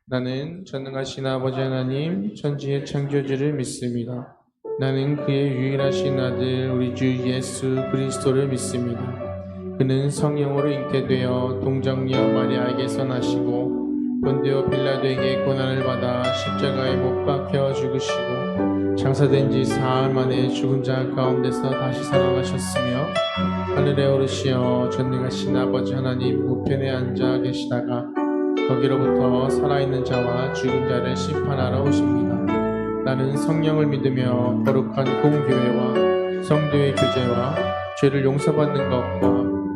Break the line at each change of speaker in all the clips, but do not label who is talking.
나는 전능하신 아버지 하나님 천지의 창조주를 믿습니다. 나는 그의 유일하신 아들 우리 주 예수 그리스도를 믿습니다. 그는 성령으로 잉태되어 동정녀 마리아에게서 나시고 본디오 빌라도에게 고난을 받아 십자가에 못 박혀 죽으시고 장사된 지 사흘 만에 죽은 자 가운데서 다시 살아나셨으며 하늘에 오르시어 전능하신 아버지 하나님 우편에 앉아 계시다가 거기로부터 살아있는 자와 죽은 자를 심판하러 오십니다. 나는 성령을 믿으며 거룩한 공교회와 성도의 교제와 죄를 용서받는 것과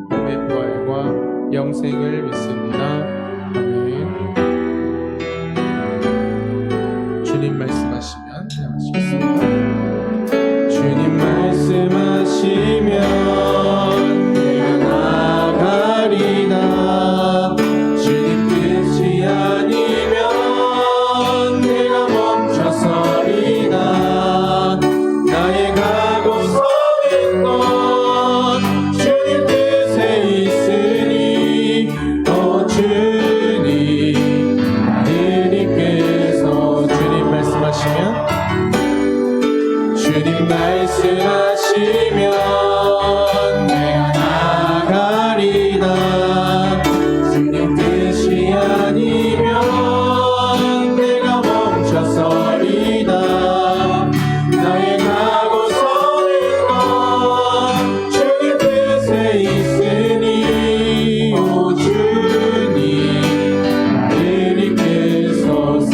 몸의 부활과 영생을 믿습니다. 아멘. 주님 말씀하시면 하시겠습니다. 주님 말씀하시면 주님 말씀하시면 내가 나가리다. 주님 뜻이 아니면 내가 멈춰서리다. 나의 가고서는 것 주님 뜻에 있으니 오 주님 나를 이끄소서.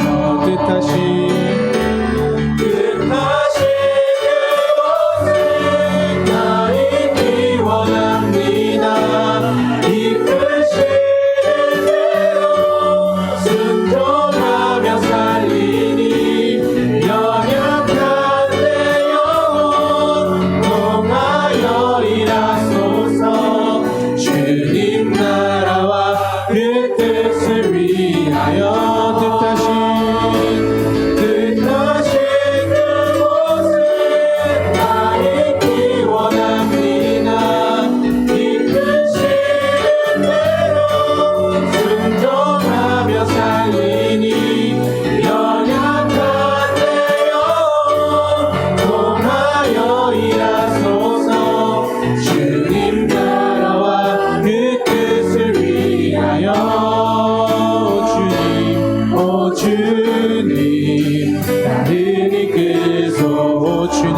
주님 나를 이끄소. 주님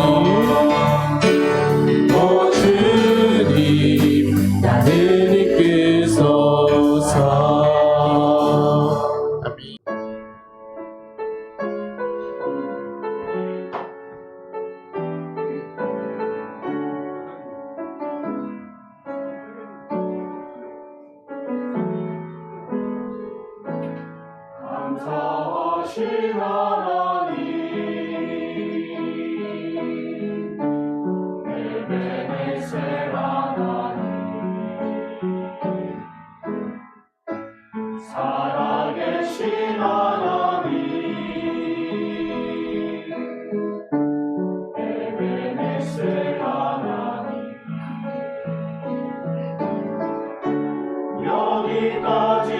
오 주님 나를 이끄소서. 아멘.
감사하신 하나님 에베네셀 하나님 살아계신 하나님 에베네셀 하나님 여기까지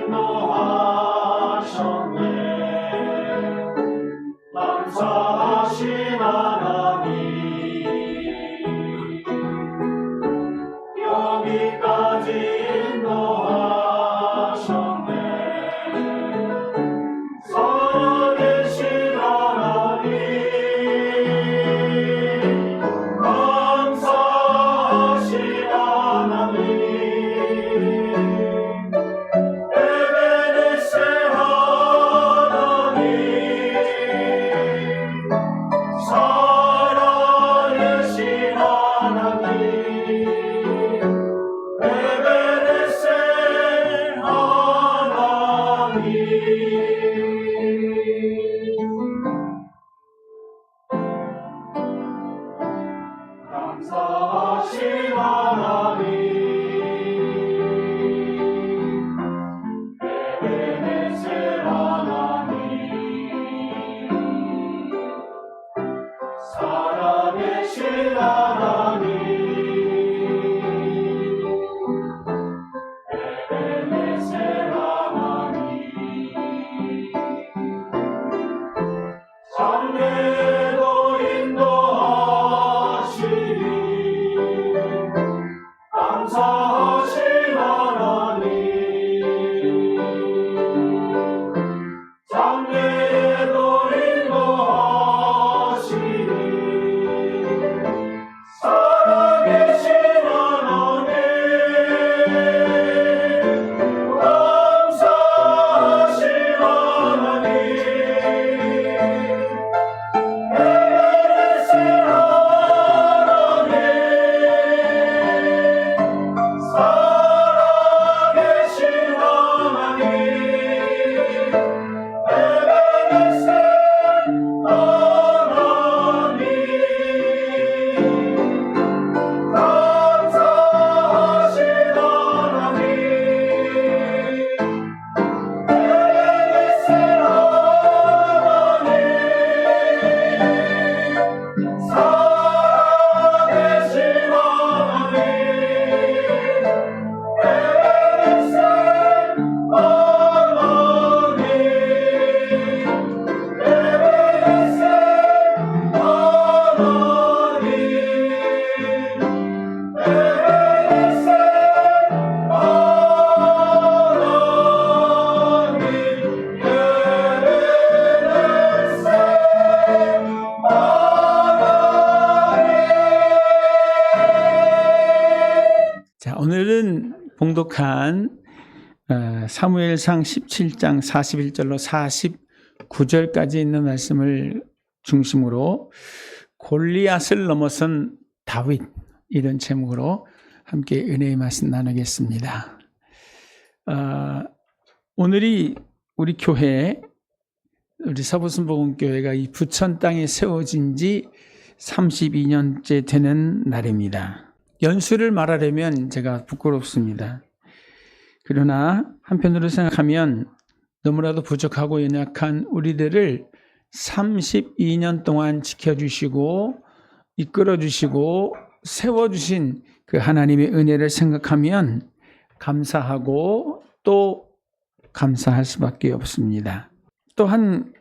인도하셨네.
봉독한 사무엘상 17장 41절로 49절까지 있는 말씀을 중심으로 골리앗을 넘어선 다윗, 이런 제목으로 함께 은혜의 말씀 나누겠습니다. 오늘이 우리 교회, 우리 서부순복음교회가 이 부천 땅에 세워진 지 32년째 되는 날입니다. 연수를 말하려면 제가 부끄럽습니다. 그러나 한편으로 생각하면 너무나도 부족하고 연약한 우리들을 32년 동안 지켜주시고 이끌어주시고 세워주신 그 하나님의 은혜를 생각하면 감사하고 또 감사할 수밖에 없습니다. 또한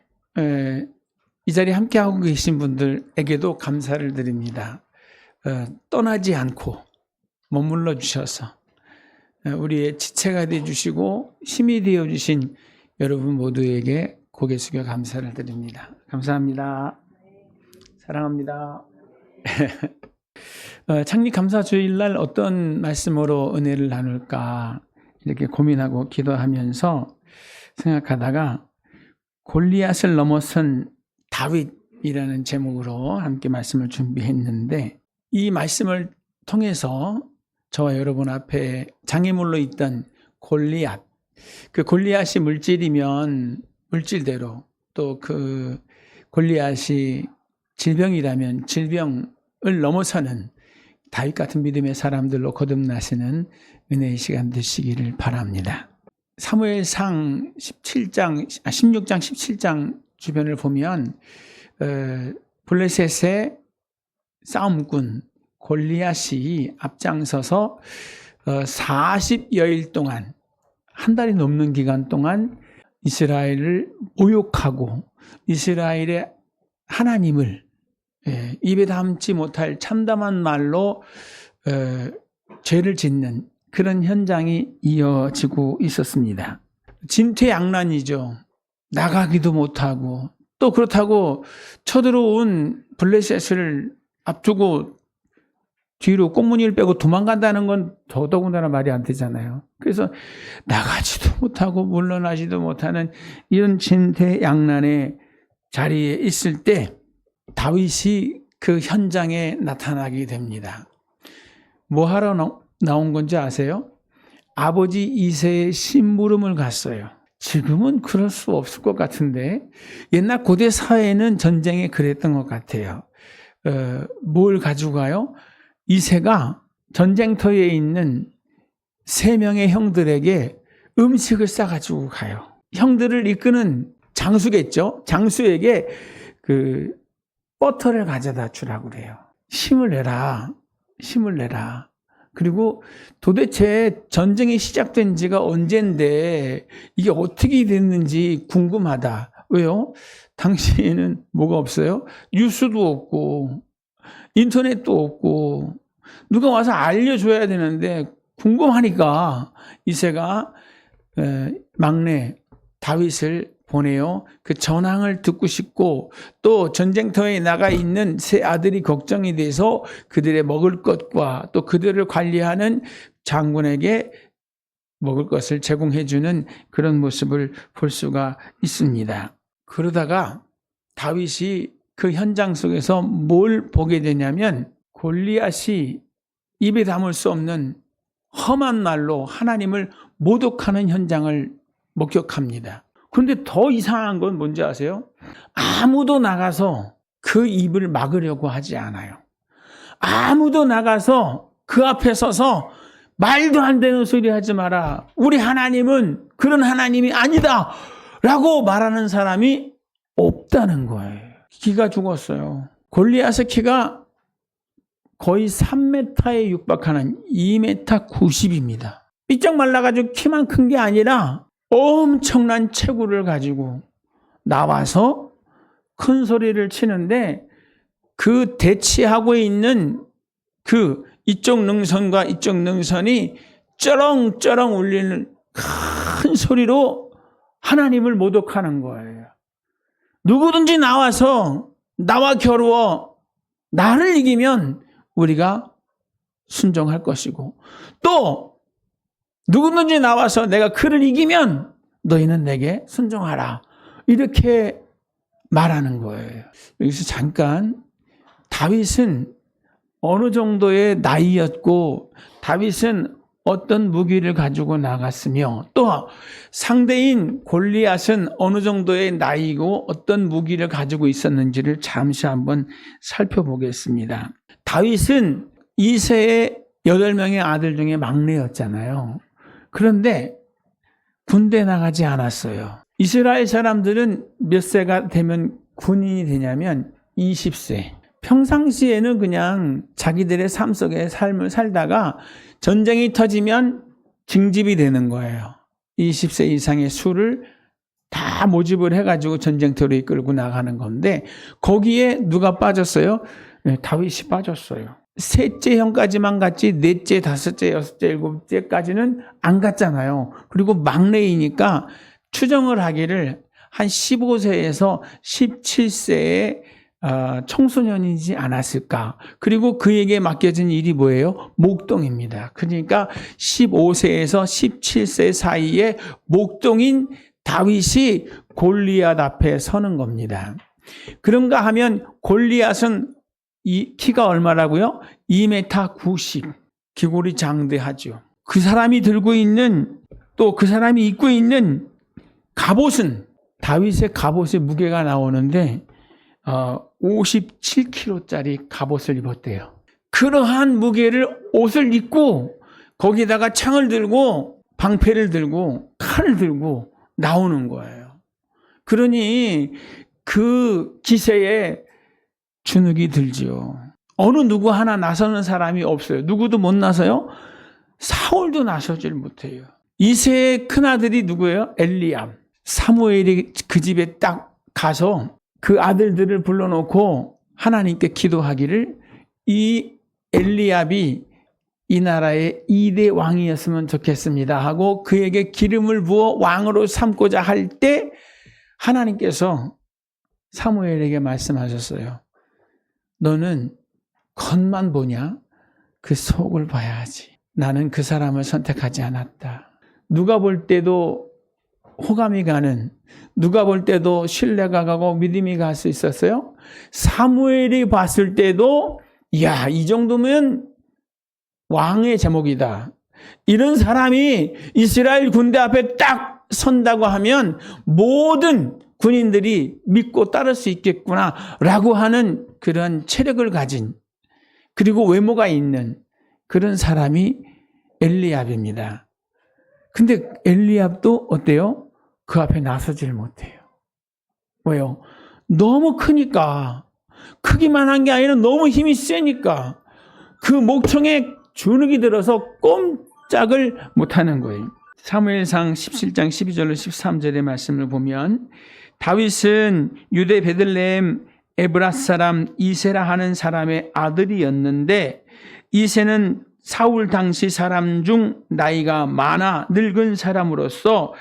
이 자리에 함께하고 계신 분들에게도 감사를 드립니다. 떠나지 않고 머물러 주셔서 우리의 지체가 되어주시고 힘이 되어주신 여러분 모두에게 고개 숙여 감사를 드립니다. 감사합니다. 사랑합니다. 창립 감사 주일날 어떤 말씀으로 은혜를 나눌까 이렇게 고민하고 기도하면서 생각하다가 골리앗을 넘어선 다윗이라는 제목으로 함께 말씀을 준비했는데, 이 말씀을 통해서 저와 여러분 앞에 장애물로 있던 골리앗, 그 골리앗이 물질이면 물질대로, 또 그 골리앗이 질병이라면 질병을 넘어서는 다윗 같은 믿음의 사람들로 거듭나시는 은혜의 시간 되시기를 바랍니다. 사무엘상 16장 17장 주변을 보면 블레셋의 싸움꾼 골리앗이 앞장서서 40여일 동안, 한 달이 넘는 기간 동안 이스라엘을 모욕하고 이스라엘의 하나님을 입에 담지 못할 참담한 말로 죄를 짓는 그런 현장이 이어지고 있었습니다. 진퇴양난이죠. 나가기도 못하고, 또 그렇다고 쳐들어온 블레셋을 앞두고 뒤로 꽁무니를 빼고 도망간다는 건 더더군다나 말이 안 되잖아요. 그래서 나가지도 못하고 물러나지도 못하는 이런 진퇴양난의 자리에 있을 때 다윗이 그 현장에 나타나게 됩니다. 뭐 하러 나온 건지 아세요? 아버지 이새의 심부름을 갔어요. 지금은 그럴 수 없을 것 같은데 옛날 고대 사회에는 전쟁에 그랬던 것 같아요. 뭘 가지고 가요? 이새가 전쟁터에 있는 3명의 형들에게 음식을 싸가지고 가요. 형들을 이끄는 장수겠죠. 장수에게 그 버터를 가져다 주라고 그래요. 힘을 내라. 힘을 내라. 그리고 도대체 전쟁이 시작된 지가 언젠데 이게 어떻게 됐는지 궁금하다. 왜요? 당시에는 뭐가 없어요? 뉴스도 없고 인터넷도 없고 누가 와서 알려줘야 되는데 궁금하니까 이새가 막내 다윗을 보내요. 그 전황을 듣고 싶고 또 전쟁터에 나가 있는 세 아들이 걱정이 돼서 그들의 먹을 것과 또 그들을 관리하는 장군에게 먹을 것을 제공해주는 그런 모습을 볼 수가 있습니다. 그러다가 다윗이 그 현장 속에서 뭘 보게 되냐면 골리앗이 입에 담을 수 없는 험한 말로 하나님을 모독하는 현장을 목격합니다. 그런데 더 이상한 건 뭔지 아세요? 아무도 나가서 그 입을 막으려고 하지 않아요. 아무도 나가서 그 앞에 서서 말도 안 되는 소리 하지 마라. 우리 하나님은 그런 하나님이 아니다. 라고 말하는 사람이 없다는 거예요. 키가 죽었어요. 골리앗의 키가 거의 3m에 육박하는 2m 90입니다. 삐쩍 말라가지고 키만 큰 게 아니라 엄청난 체구를 가지고 나와서 큰 소리를 치는데 그 대치하고 있는 그 이쪽 능선과 이쪽 능선이 쩌렁쩌렁 울리는 큰 소리로 하나님을 모독하는 거예요. 누구든지 나와서 나와 겨루어 나를 이기면 우리가 순종할 것이고 또 누구든지 나와서 내가 그를 이기면 너희는 내게 순종하라. 이렇게 말하는 거예요. 여기서 잠깐 다윗은 어느 정도의 나이였고 다윗은 어떤 무기를 가지고 나갔으며 또 상대인 골리앗은 어느 정도의 나이고 어떤 무기를 가지고 있었는지를 잠시 한번 살펴보겠습니다. 다윗은 이새의 8명의 아들 중에 막내였잖아요. 그런데 군대 나가지 않았어요. 이스라엘 사람들은 몇 세가 되면 군인이 되냐면 20세. 평상시에는 그냥 자기들의 삶 속의 삶을 살다가 전쟁이 터지면 징집이 되는 거예요. 20세 이상의 수를 다 모집을 해가지고 전쟁터로 이끌고 나가는 건데 거기에 누가 빠졌어요? 네, 다윗이 빠졌어요. 셋째 형까지만 갔지 넷째, 다섯째, 여섯째, 일곱째까지는 안 갔잖아요. 그리고 막내이니까 추정을 하기를 한 15세에서 17세의 청소년이지 않았을까. 그리고 그에게 맡겨진 일이 뭐예요? 목동입니다. 그러니까 15세에서 17세 사이에 목동인 다윗이 골리앗 앞에 서는 겁니다. 그런가 하면 골리앗은 이 키가 얼마라고요? 2m 90. 기골이 장대하죠. 그 사람이 들고 있는 또 그 사람이 입고 있는 갑옷은 다윗의 갑옷의 무게가 나오는데 57kg짜리 갑옷을 입었대요. 그러한 무게를 옷을 입고 거기다가 창을 들고 방패를 들고 칼을 들고 나오는 거예요. 그러니 그 기세에 주눅이 들지요. 어느 누구 하나 나서는 사람이 없어요. 누구도 못 나서요. 사울도 나서질 못해요. 이새의 큰아들이 누구예요? 엘리압. 사무엘이 그 집에 딱 가서 그 아들들을 불러놓고 하나님께 기도하기를 이 엘리압이 이 나라의 2대 왕이었으면 좋겠습니다 하고 그에게 기름을 부어 왕으로 삼고자 할 때 하나님께서 사무엘에게 말씀하셨어요. 너는 겉만 보냐? 그 속을 봐야지. 나는 그 사람을 선택하지 않았다. 누가 볼 때도 호감이 가는, 누가 볼 때도 신뢰가 가고 믿음이 갈 수 있었어요. 사무엘이 봤을 때도 야, 이 정도면 왕의 제목이다. 이런 사람이 이스라엘 군대 앞에 딱 선다고 하면 모든 군인들이 믿고 따를 수 있겠구나라고 하는 그런 체력을 가진 그리고 외모가 있는 그런 사람이 엘리압입니다. 근데 엘리압도 어때요? 그 앞에 나서질 못해요. 왜요? 너무 크니까. 크기만 한 게 아니라 너무 힘이 세니까 그 목청에 주눅이 들어서 꼼짝을 못하는 거예요. 사무엘상 17장 12절로 13절의 말씀을 보면 다윗은 유대 베들레헴 에브랏 사람 이새라 하는 사람의 아들이었는데 이새는 사울 당시 사람 중 나이가 많아 늙은 사람으로서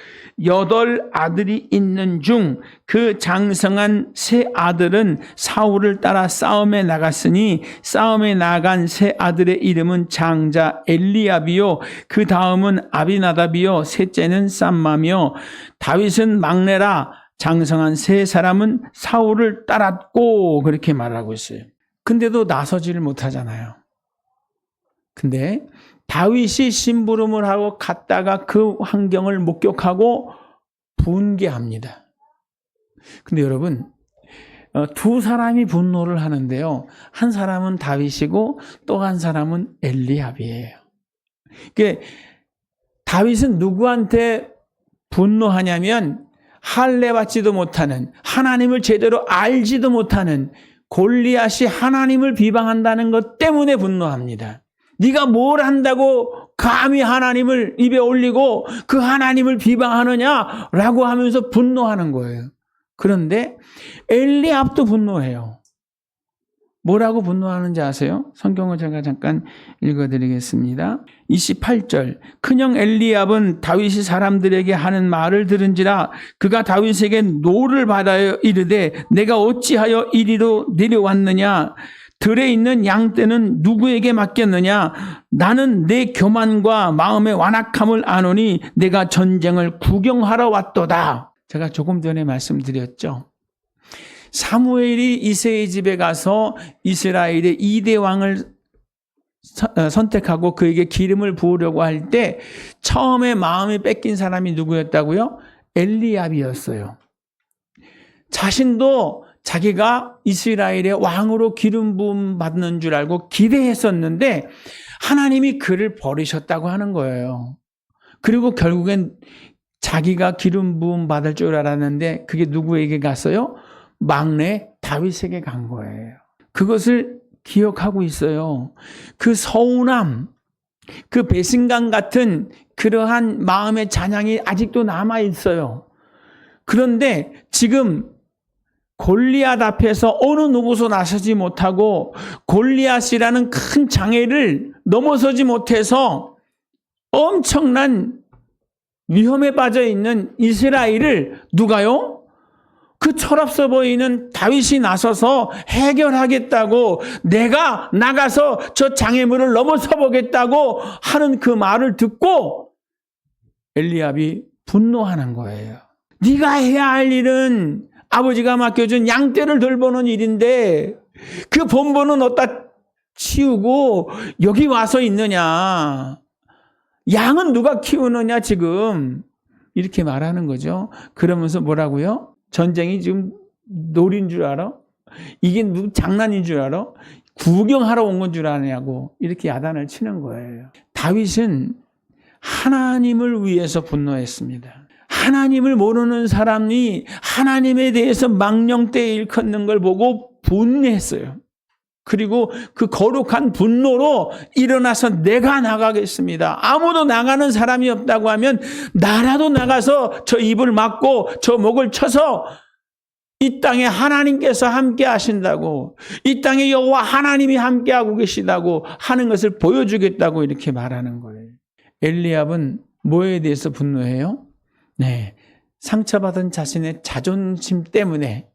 8 아들이 있는 중 그 장성한 세 아들은 사울을 따라 싸움에 나갔으니 싸움에 나간 세 아들의 이름은 장자 엘리압이요 그 다음은 아비나답이요 셋째는 쌈마며 다윗은 막내라 장성한 세 사람은 사울을 따랐고 그렇게 말하고 있어요. 근데도 나서지를 못하잖아요. 근데 다윗이 심부름을 하고 갔다가 그 환경을 목격하고 분개합니다. 근데 여러분, 두 사람이 분노를 하는데요. 한 사람은 다윗이고 또 한 사람은 엘리압이에요. 그러니까 다윗은 누구한테 분노하냐면 할례 받지도 못하는 하나님을 제대로 알지도 못하는 골리앗이 하나님을 비방한다는 것 때문에 분노합니다. 네가 뭘 한다고 감히 하나님을 입에 올리고 그 하나님을 비방하느냐라고 하면서 분노하는 거예요. 그런데 엘리압도 분노해요. 뭐라고 분노하는지 아세요? 성경을 제가 잠깐 읽어드리겠습니다. 28절 큰형 엘리압은 다윗이 사람들에게 하는 말을 들은지라 그가 다윗에게 노를 받아요 이르되 내가 어찌하여 이리로 내려왔느냐 들에 있는 양떼는 누구에게 맡겼느냐? 나는 내 교만과 마음의 완악함을 아노니 내가 전쟁을 구경하러 왔도다. 제가 조금 전에 말씀드렸죠. 사무엘이 이새의 집에 가서 이스라엘의 2대 왕을 선택하고 그에게 기름을 부으려고 할 때 처음에 마음이 뺏긴 사람이 누구였다고요? 엘리압이었어요. 자신도 자기가 이스라엘의 왕으로 기름 부음 받는 줄 알고 기대했었는데 하나님이 그를 버리셨다고 하는 거예요. 그리고 결국엔 자기가 기름 부음 받을 줄 알았는데 그게 누구에게 갔어요? 막내 다윗에게 간 거예요. 그것을 기억하고 있어요. 그 서운함, 그 배신감 같은 그러한 마음의 잔향이 아직도 남아 있어요. 그런데 지금 골리앗 앞에서 어느 누구도 나서지 못하고 골리앗이라는 큰 장애를 넘어서지 못해서 엄청난 위험에 빠져 있는 이스라엘을 누가요? 그 철없어 보이는 다윗이 나서서 해결하겠다고, 내가 나가서 저 장애물을 넘어서 보겠다고 하는 그 말을 듣고 엘리압이 분노하는 거예요. 네가 해야 할 일은 아버지가 맡겨준 양떼를 돌보는 일인데 그 본분은 어디다 치우고 여기 와서 있느냐. 양은 누가 키우느냐 지금. 이렇게 말하는 거죠. 그러면서 뭐라고요? 전쟁이 지금 놀인 줄 알아? 이게 무슨 장난인 줄 알아? 구경하러 온 건 줄 아냐고 이렇게 야단을 치는 거예요. 다윗은 하나님을 위해서 분노했습니다. 하나님을 모르는 사람이 하나님에 대해서 망령되이 일컫는 걸 보고 분노했어요. 그리고 그 거룩한 분노로 일어나서 내가 나가겠습니다. 아무도 나가는 사람이 없다고 하면 나라도 나가서 저 입을 막고 저 목을 쳐서 이 땅에 하나님께서 함께 하신다고, 이 땅에 여호와 하나님이 함께하고 계시다고 하는 것을 보여주겠다고 이렇게 말하는 거예요. 엘리압은 뭐에 대해서 분노해요? 네, 상처받은 자신의 자존심 때문에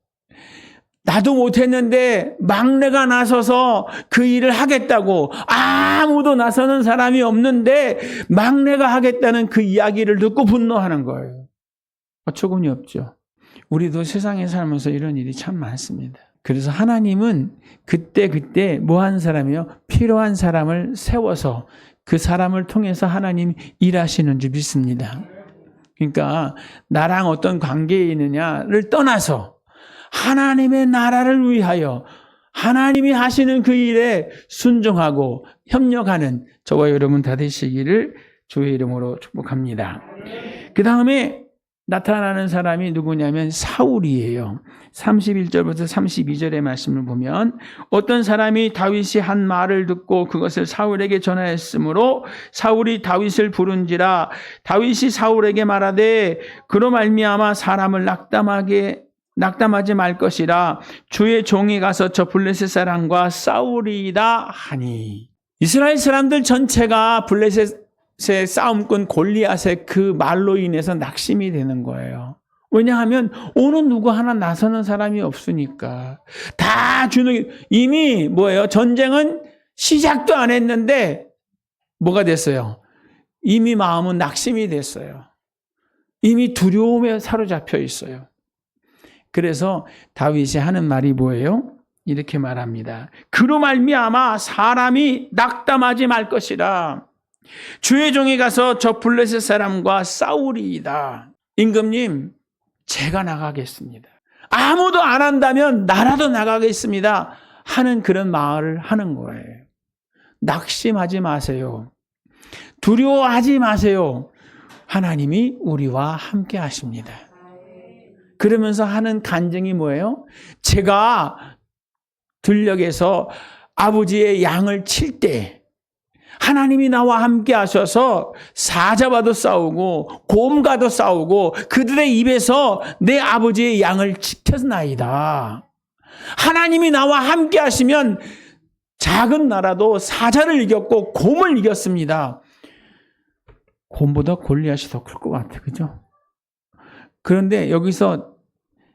나도 못했는데 막내가 나서서 그 일을 하겠다고, 아무도 나서는 사람이 없는데 막내가 하겠다는 그 이야기를 듣고 분노하는 거예요. 어처구니 없죠. 우리도 세상에 살면서 이런 일이 참 많습니다. 그래서 하나님은 그때 뭐 한 사람이요? 필요한 사람을 세워서 그 사람을 통해서 하나님 일하시는 줄 믿습니다. 그러니까 나랑 어떤 관계에 있느냐를 떠나서 하나님의 나라를 위하여 하나님이 하시는 그 일에 순종하고 협력하는 저와 여러분 다 되시기를 주의 이름으로 축복합니다. 그 다음에 나타나는 사람이 누구냐면 사울이에요. 31절부터 32절의 말씀을 보면 어떤 사람이 다윗이 한 말을 듣고 그것을 사울에게 전하였으므로 사울이 다윗을 부른지라. 다윗이 사울에게 말하되 그로 말미암아 사람을 낙담하지 말 것이라. 주의 종이 가서 저 블레셋 사람과 싸우리이다 하니. 이스라엘 사람들 전체가 블레셋의 싸움꾼 골리앗의 그 말로 인해서 낙심이 되는 거예요. 왜냐하면 오는 누구 하나 나서는 사람이 없으니까. 다 이미 뭐예요? 전쟁은 시작도 안 했는데 뭐가 됐어요? 이미 마음은 낙심이 됐어요. 이미 두려움에 사로잡혀 있어요. 그래서 다윗이 하는 말이 뭐예요? 이렇게 말합니다. 그로 말미암아 사람이 낙담하지 말 것이라. 주의 종이 가서 저 블레셋 사람과 싸우리이다. 임금님, 제가 나가겠습니다. 아무도 안 한다면 나라도 나가겠습니다. 하는 그런 말을 하는 거예요. 낙심하지 마세요. 두려워하지 마세요. 하나님이 우리와 함께 하십니다. 그러면서 하는 간증이 뭐예요? 제가 들녘에서 아버지의 양을 칠 때 하나님이 나와 함께 하셔서 사자와도 싸우고 곰과도 싸우고 그들의 입에서 내 아버지의 양을 지켰나이다. 하나님이 나와 함께 하시면 작은 나라도 사자를 이겼고 곰을 이겼습니다. 곰보다 골리앗이 더 클 것 같아, 그죠? 그런데 여기서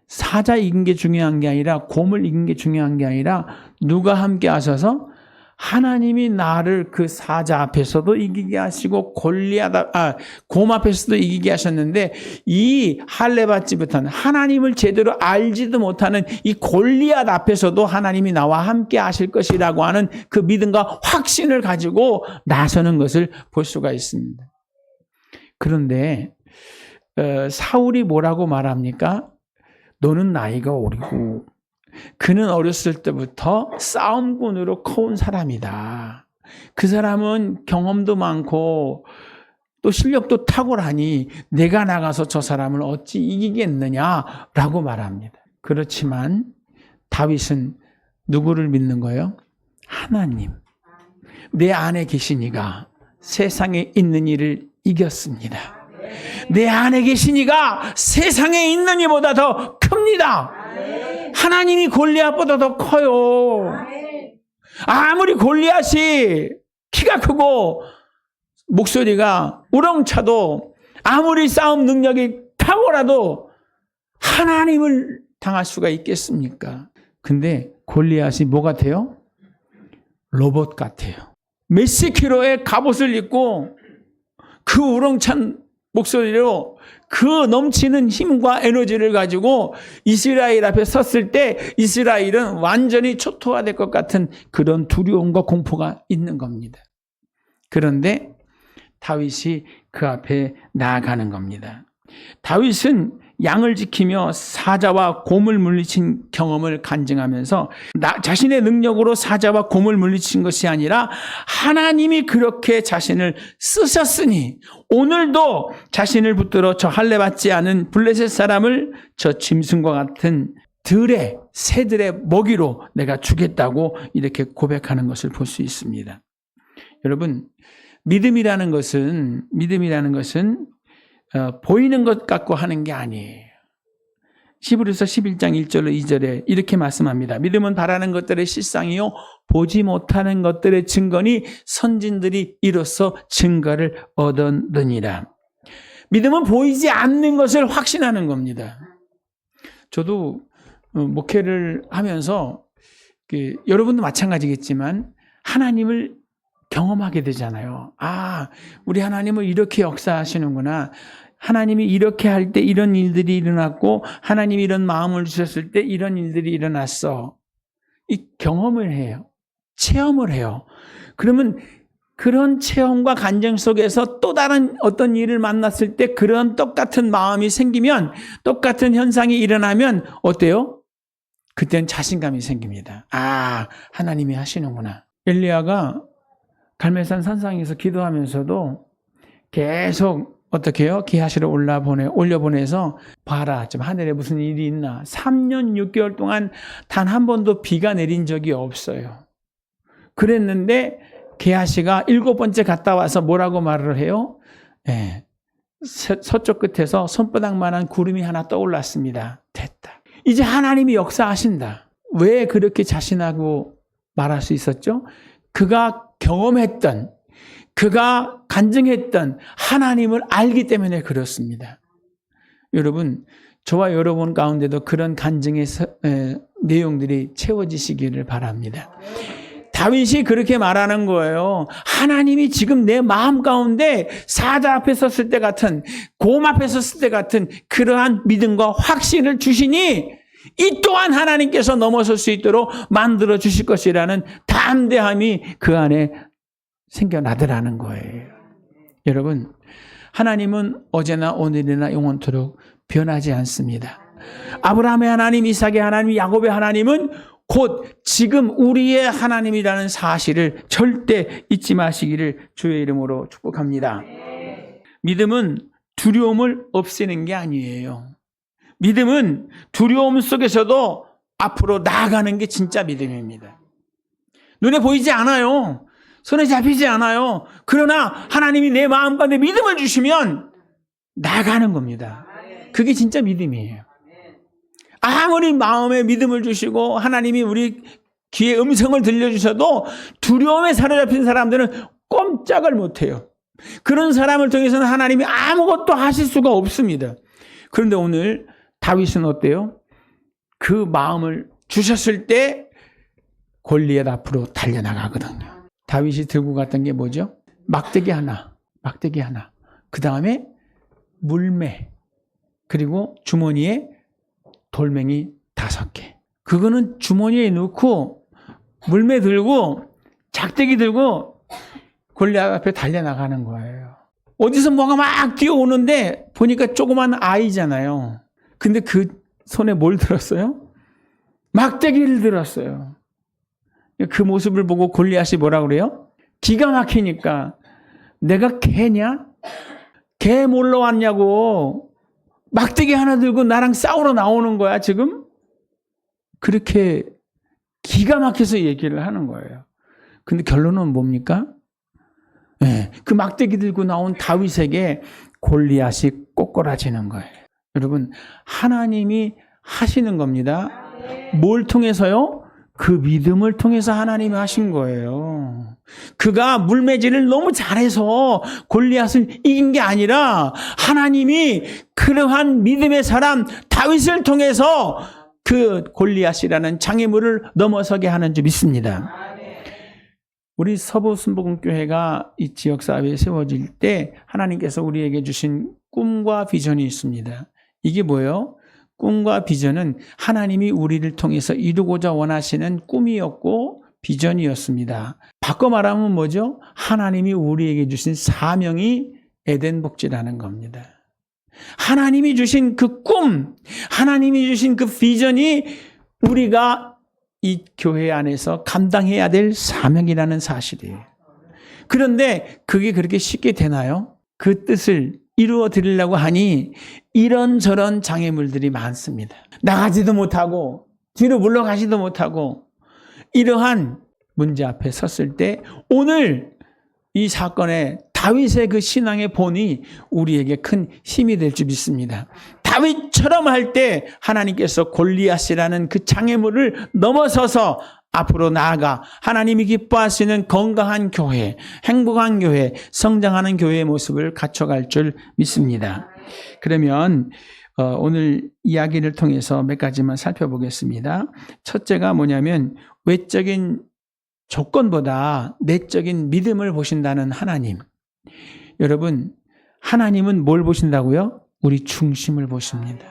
사자 이긴 게 중요한 게 아니라 곰을 이긴 게 중요한 게 아니라 누가 함께 하셔서 하나님이 나를 그 사자 앞에서도 이기게 하시고 곰 앞에서도 이기게 하셨는데 이 할레바지부터는 하나님을 제대로 알지도 못하는 이 골리앗 앞에서도 하나님이 나와 함께 하실 것이라고 하는 그 믿음과 확신을 가지고 나서는 것을 볼 수가 있습니다. 그런데 사울이 뭐라고 말합니까? 너는 나이가 어리고 그는 어렸을 때부터 싸움꾼으로 커온 사람이다. 그 사람은 경험도 많고 또 실력도 탁월하니 내가 나가서 저 사람을 어찌 이기겠느냐라고 말합니다. 그렇지만 다윗은 누구를 믿는 거예요? 하나님. 내 안에 계신 이가 세상에 있는 이를 이겼습니다. 내 안에 계신 이가 세상에 있는 이보다 더 큽니다. 하나님이 골리앗보다 더 커요. 아무리 골리앗이 키가 크고 목소리가 우렁차도 아무리 싸움 능력이 탁월해도 하나님을 당할 수가 있겠습니까? 근데 골리앗이 뭐 같아요? 로봇 같아요. 몇십 킬로의 갑옷을 입고 그 우렁찬 목소리로 그 넘치는 힘과 에너지를 가지고 이스라엘 앞에 섰을 때 이스라엘은 완전히 초토화될 것 같은 그런 두려움과 공포가 있는 겁니다. 그런데 다윗이 그 앞에 나아가는 겁니다. 다윗은 양을 지키며 사자와 곰을 물리친 경험을 간증하면서 자신의 능력으로 사자와 곰을 물리친 것이 아니라 하나님이 그렇게 자신을 쓰셨으니 오늘도 자신을 붙들어 저 할례받지 않은 블레셋 사람을 저 짐승과 같은 새들의 먹이로 내가 주겠다고 이렇게 고백하는 것을 볼 수 있습니다. 여러분, 믿음이라는 것은 보이는 것 갖고 하는 게 아니에요. 히브리서 11장 1절로 2절에 이렇게 말씀합니다. 믿음은 바라는 것들의 실상이요 보지 못하는 것들의 증거니 선진들이 이로써 증거를 얻었느니라. 믿음은 보이지 않는 것을 확신하는 겁니다. 저도 목회를 하면서 여러분도 마찬가지겠지만 하나님을 경험하게 되잖아요. 아, 우리 하나님은 이렇게 역사하시는구나. 하나님이 이렇게 할 때 이런 일들이 일어났고 하나님이 이런 마음을 주셨을 때 이런 일들이 일어났어. 이 경험을 해요. 체험을 해요. 그러면 그런 체험과 간증 속에서 또 다른 어떤 일을 만났을 때 그런 똑같은 마음이 생기면 똑같은 현상이 일어나면 어때요? 그때는 자신감이 생깁니다. 아, 하나님이 하시는구나. 엘리야가 갈멜산 산상에서 기도하면서도 계속 어떻게 해요? 기하시를 올려보내서 봐라, 지금 하늘에 무슨 일이 있나. 3년 6개월 동안 단 한 번도 비가 내린 적이 없어요. 그랬는데 게하시가 7번째 갔다 와서 뭐라고 말을 해요? 네. 서쪽 끝에서 손바닥만한 구름이 하나 떠올랐습니다. 됐다. 이제 하나님이 역사하신다. 왜 그렇게 자신하고 말할 수 있었죠? 그가 경험했던, 그가 간증했던 하나님을 알기 때문에 그렇습니다. 여러분, 저와 여러분 가운데도 그런 간증의 내용들이 채워지시기를 바랍니다. 다윗이 그렇게 말하는 거예요. 하나님이 지금 내 마음 가운데 사자 앞에 섰을 때 같은, 곰 앞에 섰을 때 같은 그러한 믿음과 확신을 주시니 이 또한 하나님께서 넘어설 수 있도록 만들어 주실 것이라는 담대함이 그 안에 생겨나더라는 거예요. 여러분, 하나님은 어제나 오늘이나 영원토록 변하지 않습니다. 아브라함의 하나님, 이삭의 하나님, 야곱의 하나님은 곧 지금 우리의 하나님이라는 사실을 절대 잊지 마시기를 주의 이름으로 축복합니다. 믿음은 두려움을 없애는 게 아니에요. 믿음은 두려움 속에서도 앞으로 나아가는 게 진짜 믿음입니다. 눈에 보이지 않아요. 손에 잡히지 않아요. 그러나 하나님이 내 마음 가운데 믿음을 주시면 나가는 겁니다. 그게 진짜 믿음이에요. 아무리 마음에 믿음을 주시고 하나님이 우리 귀에 음성을 들려주셔도 두려움에 사로잡힌 사람들은 꼼짝을 못해요. 그런 사람을 통해서는 하나님이 아무것도 하실 수가 없습니다. 그런데 오늘 다윗은 어때요? 그 마음을 주셨을 때 골리앗 앞으로 달려나가거든요. 다윗이 들고 갔던 게 뭐죠? 막대기 하나. 그 다음에 물매, 그리고 주머니에 돌멩이 5개. 그거는 주머니에 넣고 물매 들고 작대기 들고 골리앗 앞에 달려나가는 거예요. 어디서 뭐가 막 뛰어오는데 보니까 조그만 아이잖아요. 근데 그 손에 뭘 들었어요? 막대기를 들었어요. 그 모습을 보고 골리앗이 뭐라 그래요? 기가 막히니까 내가 개냐? 개 몰러 왔냐고. 막대기 하나 들고 나랑 싸우러 나오는 거야 지금? 그렇게 기가 막혀서 얘기를 하는 거예요. 근데 결론은 뭡니까? 네, 그 막대기 들고 나온 다윗에게 골리앗이 꼬꾸라지는 거예요. 여러분, 하나님이 하시는 겁니다. 뭘 통해서요? 그 믿음을 통해서 하나님이 하신 거예요. 그가 물매질을 너무 잘해서 골리앗을 이긴 게 아니라 하나님이 그러한 믿음의 사람 다윗을 통해서 그 골리앗이라는 장애물을 넘어서게 하는 줄 믿습니다. 우리 서부순복음교회가 이 지역사회에 세워질 때 하나님께서 우리에게 주신 꿈과 비전이 있습니다. 이게 뭐예요? 꿈과 비전은 하나님이 우리를 통해서 이루고자 원하시는 꿈이었고 비전이었습니다. 바꿔 말하면 뭐죠? 하나님이 우리에게 주신 사명이 에덴 복지라는 겁니다. 하나님이 주신 그 꿈, 하나님이 주신 그 비전이 우리가 이 교회 안에서 감당해야 될 사명이라는 사실이에요. 그런데 그게 그렇게 쉽게 되나요? 그 뜻을 이루어 드리려고 하니 이런저런 장애물들이 많습니다. 나가지도 못하고 뒤로 물러가지도 못하고 이러한 문제 앞에 섰을 때 오늘 이 사건에 다윗의 그 신앙의 본이 우리에게 큰 힘이 될 줄 믿습니다. 다윗처럼 할 때 하나님께서 골리앗이라는 그 장애물을 넘어서서 앞으로 나아가 하나님이 기뻐하시는 건강한 교회, 행복한 교회, 성장하는 교회의 모습을 갖춰갈 줄 믿습니다. 그러면 오늘 이야기를 통해서 몇 가지만 살펴보겠습니다. 첫째가 뭐냐면 외적인 조건보다 내적인 믿음을 보신다는 하나님. 여러분, 하나님은 뭘 보신다고요? 우리 중심을 보십니다.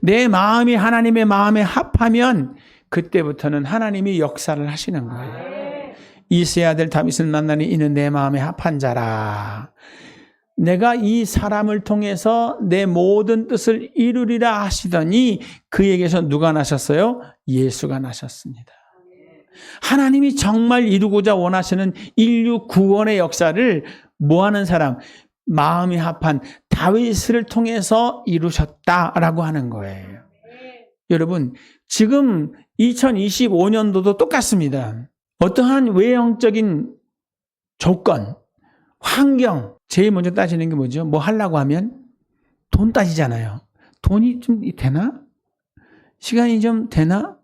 내 마음이 하나님의 마음에 합하면 그때부터는 하나님이 역사를 하시는 거예요. 이새의 아들 다윗을 만나니 이는 내 마음에 합한 자라. 내가 이 사람을 통해서 내 모든 뜻을 이루리라 하시더니 그에게서 누가 나셨어요? 예수가 나셨습니다. 하나님이 정말 이루고자 원하시는 인류 구원의 역사를 뭐하는 사람? 마음이 합한 다윗을 통해서 이루셨다라고 하는 거예요. 여러분, 지금 2025년도도 똑같습니다. 어떠한 외형적인 조건, 환경, 제일 먼저 따지는 게 뭐죠? 뭐 하려고 하면 돈 따지잖아요. 돈이 좀 되나? 시간이 좀 되나?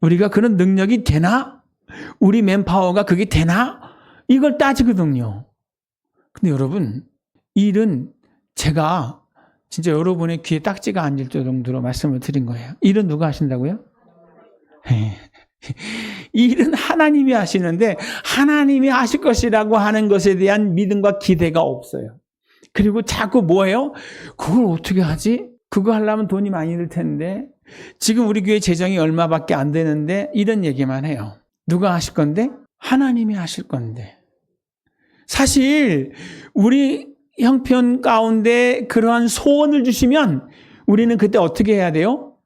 우리가 그런 능력이 되나? 우리 맨파워가 그게 되나? 이걸 따지거든요. 근데 여러분, 이 일은 제가 진짜 여러분의 귀에 딱지가 앉을 정도로 말씀을 드린 거예요. 이 일은 누가 하신다고요? 이 일은 하나님이 하시는데 하나님이 하실 것이라고 하는 것에 대한 믿음과 기대가 없어요. 그리고 자꾸 뭐예요? 그걸 어떻게 하지? 그거 하려면 돈이 많이 들 텐데 지금 우리 교회 재정이 얼마밖에 안 되는데 이런 얘기만 해요. 누가 하실 건데? 하나님이 하실 건데. 사실 우리 형편 가운데 그러한 소원을 주시면 우리는 그때 어떻게 해야 돼요?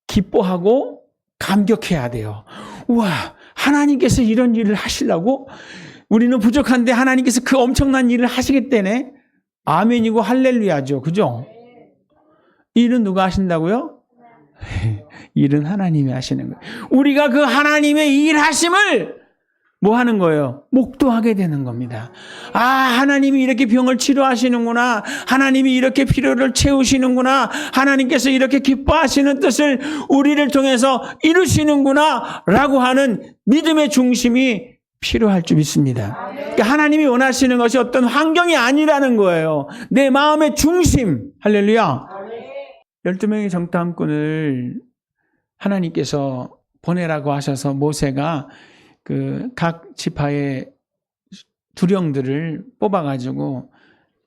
기뻐하고 감격해야 돼요. 우와, 하나님께서 이런 일을 하시려고? 우리는 부족한데 하나님께서 그 엄청난 일을 하시겠다네. 아멘이고 할렐루야죠. 그죠? 일은 누가 하신다고요? 일은 하나님이 하시는 거예요. 우리가 그 하나님의 일하심을 뭐 하는 거예요? 목도하게 되는 겁니다. 아, 하나님이 이렇게 병을 치료하시는구나. 하나님이 이렇게 필요를 채우시는구나. 하나님께서 이렇게 기뻐하시는 뜻을 우리를 통해서 이루시는구나. 라고 하는 믿음의 중심이 필요할 줄 믿습니다. 그러니까 하나님이 원하시는 것이 어떤 환경이 아니라는 거예요. 내 마음의 중심. 할렐루야. 12명의 정탐꾼을 하나님께서 보내라고 하셔서 모세가 그 각 지파의 두령들을 뽑아가지고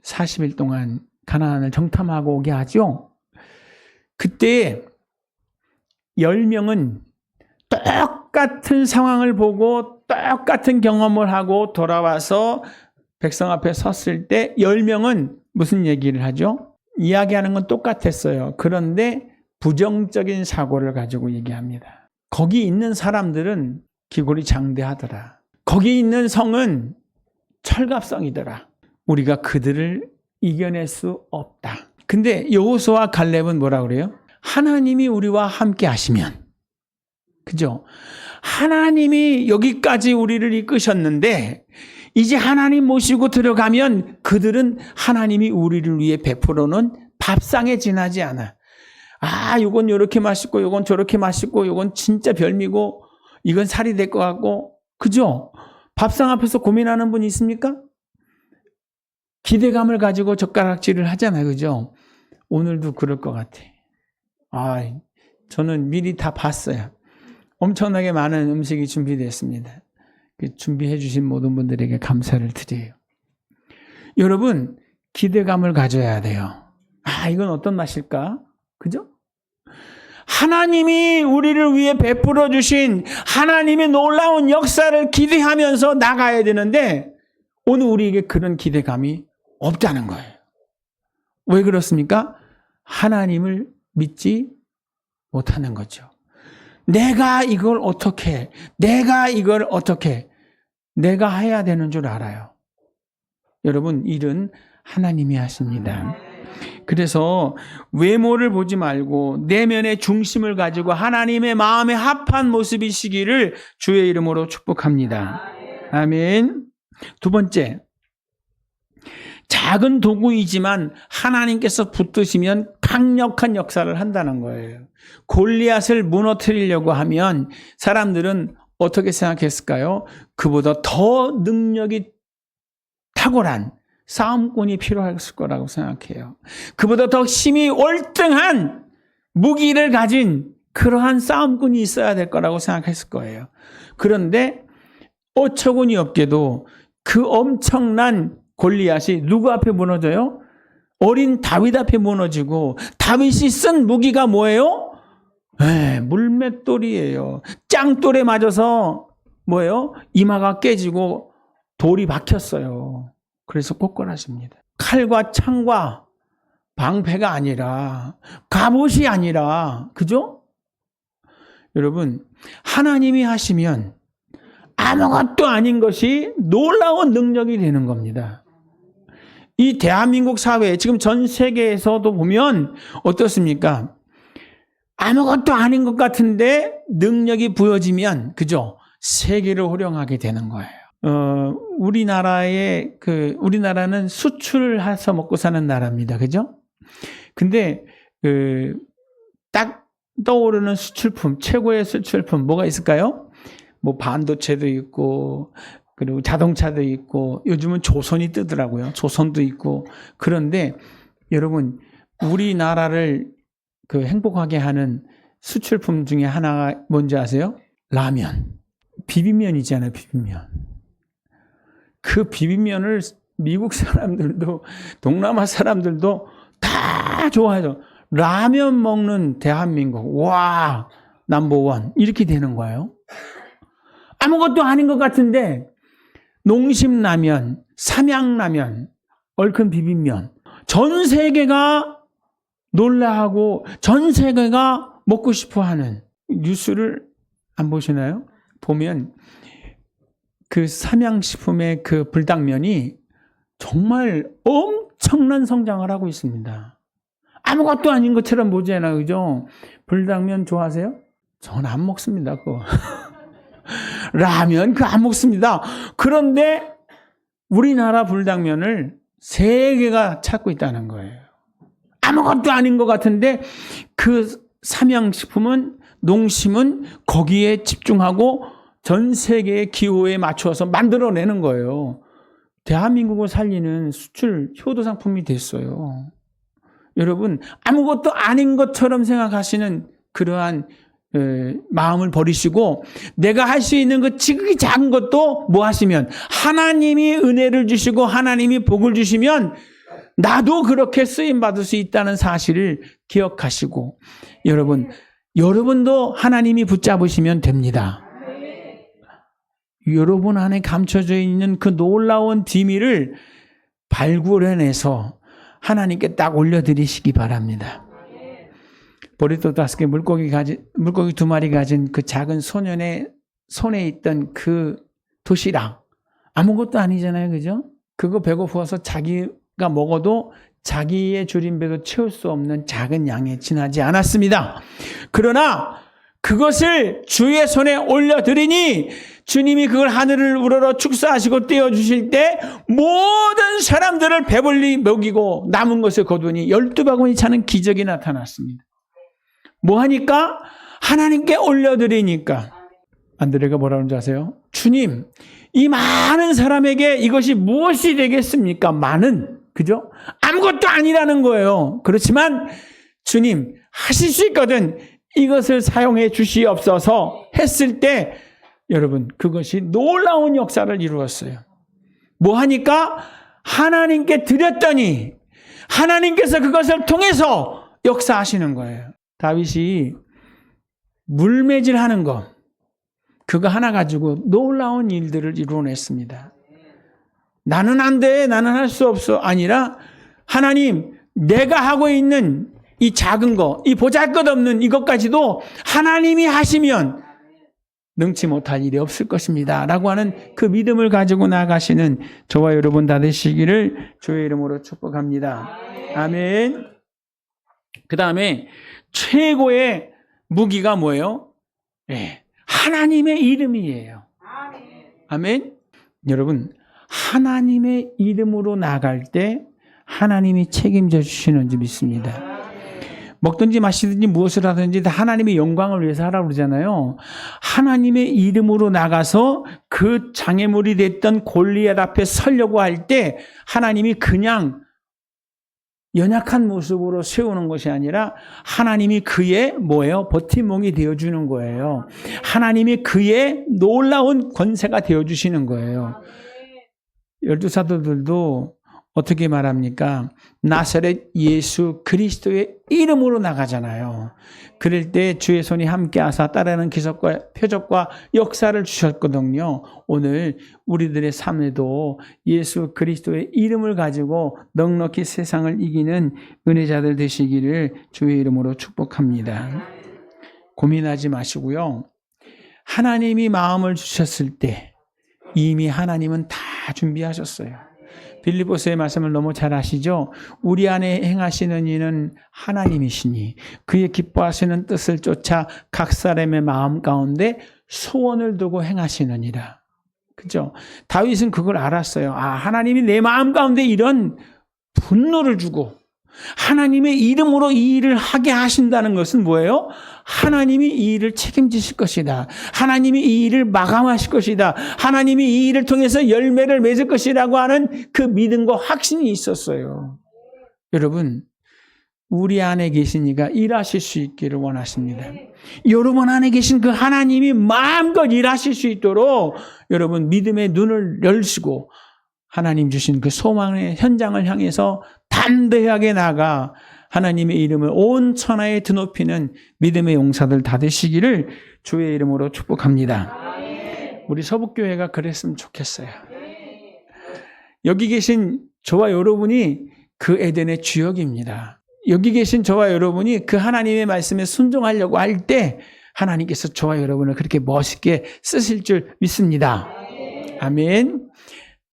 40일 동안 가나안을 정탐하고 오게 하죠. 그때 10명은 똑같은 상황을 보고 똑같은 경험을 하고 돌아와서 백성 앞에 섰을 때 10명은 무슨 얘기를 하죠? 이야기하는 건 똑같았어요. 그런데 부정적인 사고를 가지고 얘기합니다. 거기 있는 사람들은 기골이 장대하더라. 거기 있는 성은 철갑성이더라. 우리가 그들을 이겨낼 수 없다. 근데 여호수아와 갈렙은 뭐라 그래요? 하나님이 우리와 함께 하시면, 그죠? 하나님이 여기까지 우리를 이끄셨는데 이제 하나님 모시고 들어가면 그들은 하나님이 우리를 위해 베풀어놓은 밥상에 지나지 않아. 아, 요건 요렇게 맛있고 요건 저렇게 맛있고 요건 진짜 별미고 이건 살이 될 것 같고, 그죠? 밥상 앞에서 고민하는 분 있습니까? 기대감을 가지고 젓가락질을 하잖아요. 그죠? 오늘도 그럴 것 같아. 아, 저는 미리 다 봤어요. 엄청나게 많은 음식이 준비됐습니다. 준비해 주신 모든 분들에게 감사를 드려요. 여러분, 기대감을 가져야 돼요. 아, 이건 어떤 맛일까? 그죠? 하나님이 우리를 위해 베풀어 주신 하나님의 놀라운 역사를 기대하면서 나가야 되는데 오늘 우리에게 그런 기대감이 없다는 거예요. 왜 그렇습니까? 하나님을 믿지 못하는 거죠. 내가 이걸 어떻게, 내가 해야 되는 줄 알아요. 여러분, 일은 하나님이 하십니다. 그래서 외모를 보지 말고 내면의 중심을 가지고 하나님의 마음에 합한 모습이시기를 주의 이름으로 축복합니다. 아멘. 두 번째, 작은 도구이지만 하나님께서 붙드시면 강력한 역사를 한다는 거예요. 골리앗을 무너뜨리려고 하면 사람들은 어떻게 생각했을까요? 그보다 더 능력이 탁월한 싸움꾼이 필요했을 거라고 생각해요. 그보다 더 힘이 월등한 무기를 가진 그러한 싸움꾼이 있어야 될 거라고 생각했을 거예요. 그런데 어처구니 없게도 그 엄청난 골리앗이 누구 앞에 무너져요? 어린 다윗 앞에 무너지고, 다윗이 쓴 무기가 뭐예요? 물맷돌이에요. 짱돌에 맞아서 뭐예요? 이마가 깨지고 돌이 박혔어요. 그래서 꼬꾸라집니다. 칼과 창과 방패가 아니라, 갑옷이 아니라, 그죠? 여러분, 하나님이 하시면 아무것도 아닌 것이 놀라운 능력이 되는 겁니다. 이 대한민국 사회, 지금 전 세계에서도 보면 어떻습니까? 아무것도 아닌 것 같은데 능력이 부여지면, 그죠? 세계를 호령하게 되는 거예요. 우리나라는 수출을 해서 먹고 사는 나라입니다. 그죠? 근데, 딱 떠오르는 수출품, 최고의 수출품, 뭐가 있을까요? 뭐, 반도체도 있고, 그리고 자동차도 있고, 요즘은 조선이 뜨더라고요. 조선도 있고. 그런데, 여러분, 우리나라를 행복하게 하는 수출품 중에 하나가 뭔지 아세요? 라면. 비빔면 있잖아요, 비빔면. 그 비빔면을 미국 사람들도 동남아 사람들도 다 좋아해서 라면 먹는 대한민국, 와, 넘버원 이렇게 되는 거예요. 아무것도 아닌 것 같은데 농심라면, 삼양라면, 얼큰 비빔면, 전 세계가 놀라하고 전 세계가 먹고 싶어하는 뉴스를 안 보시나요? 보면 그 삼양식품의 그 불닭면이 정말 엄청난 성장을 하고 있습니다. 아무것도 아닌 것처럼 보잖아요. 그죠? 불닭면 좋아하세요? 전 안 먹습니다. 그거. 라면 그거 안 먹습니다. 그런데 우리나라 불닭면을 세계가 찾고 있다는 거예요. 아무것도 아닌 것 같은데 그 삼양식품은, 농심은 거기에 집중하고 전 세계의 기호에 맞춰서 만들어내는 거예요. 대한민국을 살리는 수출 효도 상품이 됐어요. 여러분 아무것도 아닌 것처럼 생각하시는 그러한 마음을 버리시고 내가 할 수 있는 그 지극히 작은 것도 뭐 하시면 하나님이 은혜를 주시고 하나님이 복을 주시면 나도 그렇게 쓰임받을 수 있다는 사실을 기억하시고 여러분도 하나님이 붙잡으시면 됩니다. 여러분 안에 감춰져 있는 그 놀라운 비밀을 발굴해내서 하나님께 딱 올려드리시기 바랍니다. 보리또 5개 물고기 2마리 가진 그 작은 소년의 손에 있던 그 도시락 아무것도 아니잖아요, 그죠? 그거 배고파서 자기가 먹어도 자기의 줄인 배도 채울 수 없는 작은 양에 지나지 않았습니다. 그러나 그것을 주의 손에 올려드리니 주님이 그걸 하늘을 우러러 축사하시고 떼어주실 때 모든 사람들을 배불리 먹이고 남은 것을 거두니 12바구니 차는 기적이 나타났습니다. 뭐 하니까? 하나님께 올려드리니까. 안드레가 뭐라는 줄 아세요? 주님, 이 많은 사람에게 이것이 무엇이 되겠습니까? 많은, 그죠? 아무것도 아니라는 거예요. 그렇지만 주님, 하실 수 있거든. 이것을 사용해 주시옵소서 했을 때 여러분 그것이 놀라운 역사를 이루었어요. 뭐 하니까? 하나님께 드렸더니 하나님께서 그것을 통해서 역사하시는 거예요. 다윗이 물매질하는 것 그거 하나 가지고 놀라운 일들을 이루어냈습니다. 나는 안 돼, 나는 할 수 없어 아니라 하나님 내가 하고 있는 이 작은 거, 이 보잘것없는 이것까지도 하나님이 하시면 능치 못할 일이 없을 것입니다 라고 하는 그 믿음을 가지고 나가시는 저와 여러분 다 되시기를 주의 이름으로 축복합니다. 아멘. 그 다음에 최고의 무기가 뭐예요? 네, 하나님의 이름이에요. 아멘. 여러분 하나님의 이름으로 나갈 때 하나님이 책임져 주시는 줄 믿습니다. 먹든지 마시든지 무엇을 하든지 다 하나님의 영광을 위해서 하라고 그러잖아요. 하나님의 이름으로 나가서 그 장애물이 됐던 골리앗 앞에 서려고 할 때 하나님이 그냥 연약한 모습으로 세우는 것이 아니라 하나님이 그의 뭐예요? 버팀목이 되어주는 거예요. 하나님이 그의 놀라운 권세가 되어주시는 거예요. 12사도들도 어떻게 말합니까? 나사렛 예수 그리스도의 이름으로 나가잖아요. 그럴 때 주의 손이 함께하사 따르는 기적과 표적과 역사를 주셨거든요. 오늘 우리들의 삶에도 예수 그리스도의 이름을 가지고 넉넉히 세상을 이기는 은혜자들 되시기를 주의 이름으로 축복합니다. 고민하지 마시고요. 하나님이 마음을 주셨을 때 이미 하나님은 다 준비하셨어요. 빌립보서의 말씀을 너무 잘 아시죠? 우리 안에 행하시는 이는 하나님이시니 그의 기뻐하시는 뜻을 쫓아 각 사람의 마음 가운데 소원을 두고 행하시느니라. 그죠? 다윗은 그걸 알았어요. 하나님이 내 마음 가운데 이런 분노를 주고 하나님의 이름으로 이 일을 하게 하신다는 것은 뭐예요? 하나님이 이 일을 책임지실 것이다. 하나님이 이 일을 마감하실 것이다. 하나님이 이 일을 통해서 열매를 맺을 것이라고 하는 그 믿음과 확신이 있었어요. 여러분, 우리 안에 계신 이가 일하실 수 있기를 원하십니다. 여러분 안에 계신 그 하나님이 마음껏 일하실 수 있도록 여러분 믿음의 눈을 열시고 하나님 주신 그 소망의 현장을 향해서 담대하게 나가 하나님의 이름을 온 천하에 드높이는 믿음의 용사들 다 되시기를 주의 이름으로 축복합니다. 우리 서북교회가 그랬으면 좋겠어요. 여기 계신 저와 여러분이 그 에덴의 주역입니다. 여기 계신 저와 여러분이 그 하나님의 말씀에 순종하려고 할 때 하나님께서 저와 여러분을 그렇게 멋있게 쓰실 줄 믿습니다. 아멘.